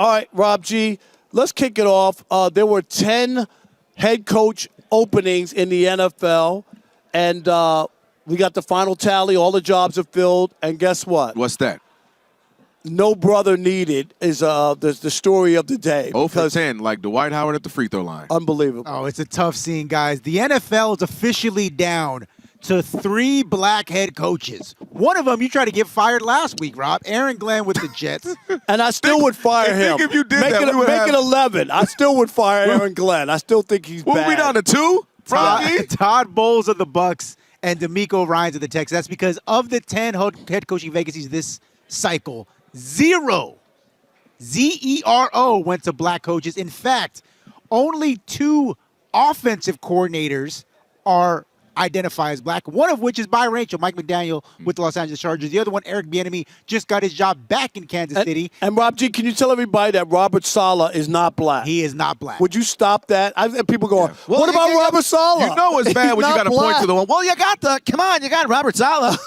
All right, Rob G., let's kick it off. There were 10 head coach openings in the NFL, and we got the final tally. All the jobs are filled, and guess what? What's that? No brother needed is the story of the day. 0 for 10, like Dwight Howard at the free throw line. Unbelievable. Oh, it's a tough scene, guys. The NFL is officially down to 3 black head coaches. One of them you tried to get fired last week, Rob. Aaron Glenn with the Jets. And I still would fire him. If you did make that, make it 11. I still would fire Aaron Glenn. I still think he's bad. What, we down to 2? Todd Bowles of the Bucks and DeMeco Ryans of the Texans. That's because of the 10 head coaching vacancies this cycle, 0, Z-E-R-O, went to black coaches. In fact, only 2 offensive coordinators are identified as black, one of which is biracial, Mike McDaniel with the Los Angeles Chargers. The other one, Eric Bieniemy, just got his job back in Kansas City. And Rob G., can you tell everybody that Robert Saleh is not black? He is not black. Would you stop that? People going, what about Robert Saleh? You know it's bad when you got to point to the one. Well, you got Robert Saleh.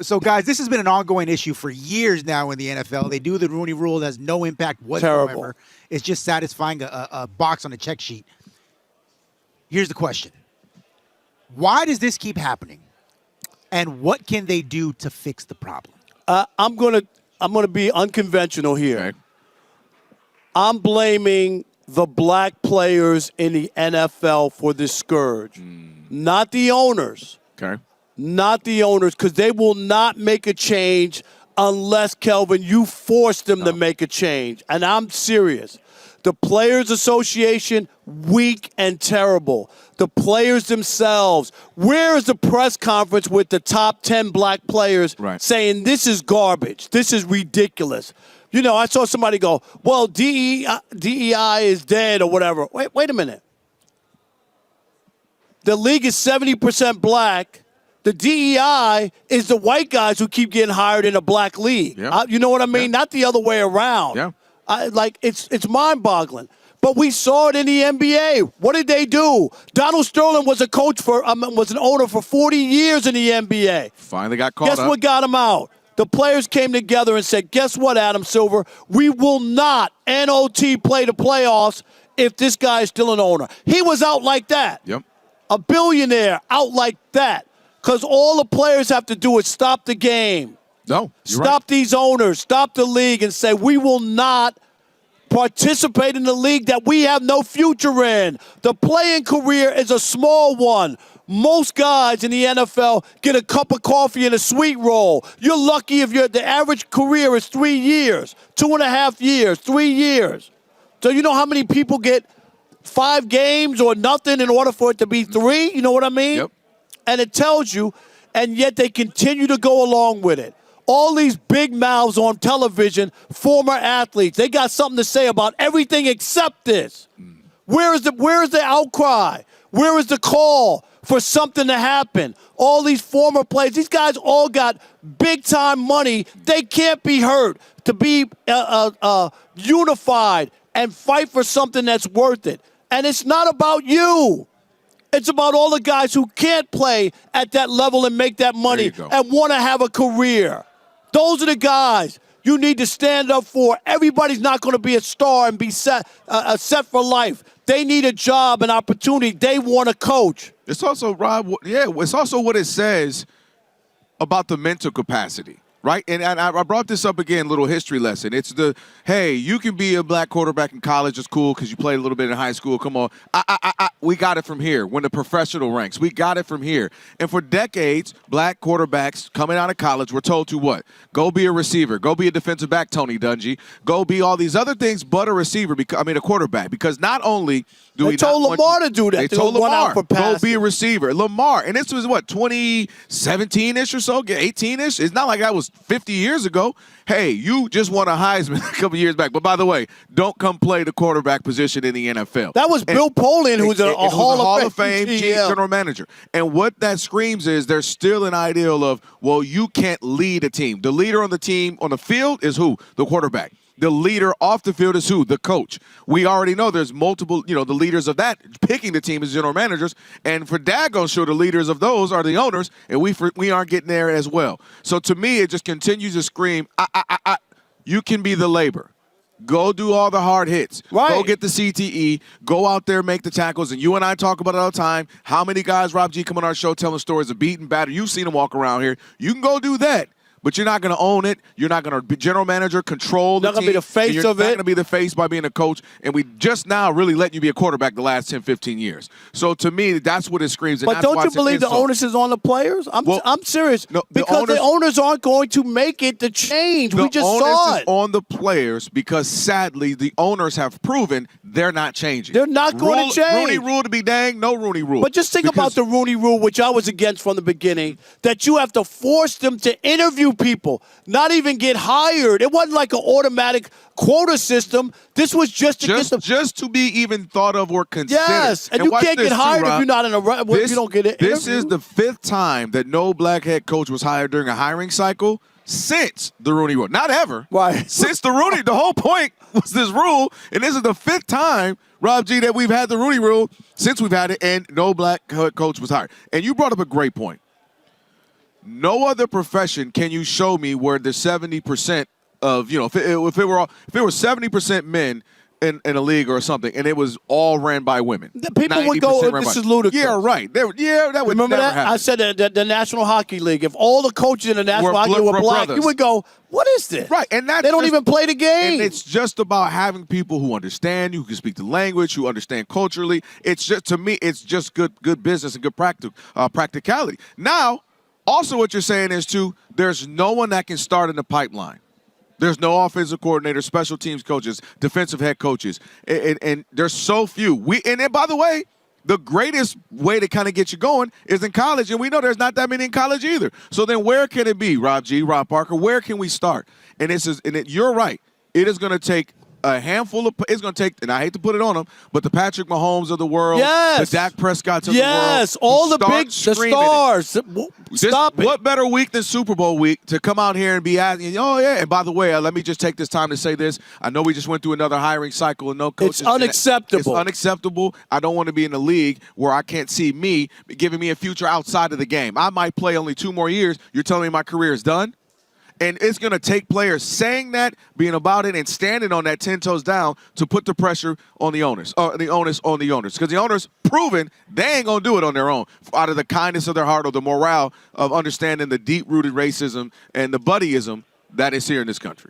So, guys, this has been an ongoing issue for years now in the NFL. They do the Rooney Rule. It has no impact whatsoever. Terrible. It's just satisfying a box on a check sheet. Here's the question. Why does this keep happening? And what can they do to fix the problem? I'm gonna be unconventional here. Okay. I'm blaming the black players in the NFL for this scourge, not the owners. Okay. Not the owners, because they will not make a change unless, Kelvin, you force them to make a change. And I'm serious. The Players Association, weak and terrible. The players themselves. Where is the press conference with the top 10 black players saying this is garbage, this is ridiculous? You know, I saw somebody go, well, DEI is dead or whatever. Wait a minute. The league is 70% black. The DEI is the white guys who keep getting hired in a black league. Yep. You know what I mean? Yep. Not the other way around. Yeah. It's mind-boggling. But we saw it in the NBA. What did they do? Donald Sterling was a coach was an owner for 40 years in the NBA. Finally got caught up. Guess what got him out? The players came together and said, guess what, Adam Silver? We will not NOT play the playoffs if this guy is still an owner. He was out like that. Yep. A billionaire out like that. Because all the players have to do is stop the game. No, stop these owners, stop the league, and say we will not participate in the league that we have no future in. The playing career is a small one. Most guys in the NFL get a cup of coffee and a sweet roll. You're lucky if the average career is 3 years, 2.5 years, 3 years. So you know how many people get 5 games or nothing in order for it to be 3? You know what I mean? Yep. And it tells you, and yet they continue to go along with it. All these big mouths on television, former athletes, they got something to say about everything except this. Where is the outcry? Where is the call for something to happen? All these former players, these guys all got big-time money. They can't be hurt to be unified and fight for something that's worth it. And it's not about you. It's about all the guys who can't play at that level and make that money and want to have a career. Those are the guys you need to stand up for. Everybody's not going to be a star and be set for life. They need a job, an opportunity. They want to coach. It's also, Rob, it's also what it says about the mental capacity. Right? And I brought this up again, little history lesson. It's hey, you can be a black quarterback in college. It's cool because you played a little bit in high school. Come on. We got it from here. When the professional ranks, we got it from here. And for decades, black quarterbacks coming out of college were told to what? Go be a receiver. Go be a defensive back, Tony Dungy. Go be all these other things but a receiver, a quarterback. Because not only do they told Lamar to do that. They told Lamar, go be a receiver. Lamar. And this was what, 2017-ish or so? 18-ish? It's not like that was 50 years ago. Hey, you just won a Heisman a couple years back. But by the way, don't come play the quarterback position in the NFL. That was Bill Polian, who was a Hall of Fame general manager. And what that screams is there's still an ideal of, well, you can't lead a team. The leader on the team on the field is who? The quarterback. The leader off the field is who? The coach. We already know there's multiple, the leaders of that picking the team as general managers. And for daggone sure, the leaders of those are the owners, and we aren't getting there as well. So to me, it just continues to scream, you can be the labor. Go do all the hard hits. Right. Go get the CTE. Go out there, make the tackles. And you and I talk about it all the time. How many guys, Rob G, come on our show telling stories of beating, battered? You've seen them walk around here. You can go do that. But you're not going to own it. You're not going to be general manager, control the Not team. gonna be the face you're of not it. going to be the face by being a coach. And we just now really letting you be a quarterback the last 10, 15 years. So to me, that's what it screams. And But that's don't why you it's an believe the insult. onus is on the players? I'm serious. No, because the owners aren't going to make it the change. We just onus saw is it. on the players because sadly the owners have proven they're not changing. They're not going to change. Rooney Rule to be dang, no Rooney Rule. But just think about the Rooney Rule, which I was against from the beginning, that you have to force them to interview people, not even get hired. It wasn't like an automatic quota system. This was just to get them. Just to be even thought of or considered. Yes, and you watch can't this get too, hired if Rob. you're not in a if you don't get it. This is the 5th time that no black head coach was hired during a hiring cycle since the Rooney Rule. Not ever. Right. Since the Rooney, the whole point was this rule, and this is the 5th time, Rob G, that we've had the Rooney Rule since we've had it, and no black head coach was hired. And you brought up a great point. No other profession can you show me where the 70% of, if it were 70% men in a league or something, and it was all ran by women. The people would go, 90% ran this by- is ludicrous. Yeah, right. That would Remember never that? happen. I said that the National Hockey League, if all the coaches in the National Were Hockey League were black, brothers. you would go, what is this? Right, and that's they don't just- even play the game. And it's just about having people who understand you, who can speak the language, who understand culturally. It's just, to me, it's just good business and good practicality. Now, also what you're saying is, too, there's no one that can start in the pipeline. There's no offensive coordinator, special teams coaches, defensive head coaches, and there's so few. And then, by the way, the greatest way to kind of get you going is in college, and we know there's not that many in college either. So then where can it be, Rob G, Rob Parker? Where can we start? And you're right. It is going to take a handful of – it's going to take – and I hate to put it on them, but the Patrick Mahomes of the world, Yes. the Dak Prescotts of the world. Yes, all the big stars. Stop it. What better week than Super Bowl week to come out here and be asking, oh, yeah, and by the way, let me just take this time to say this. I know we just went through another hiring cycle and no coaches. It's unacceptable. It's unacceptable. I don't want to be in a league where I can't see me giving me a future outside of the game. I might play only 2 more years. You're telling me my career is done? And it's going to take players saying that, being about it, and standing on that 10 toes down to put the pressure on the owners, the onus on the owners. Because the owners proven they ain't going to do it on their own out of the kindness of their heart or the morale of understanding the deep-rooted racism and the buddyism that is here in this country.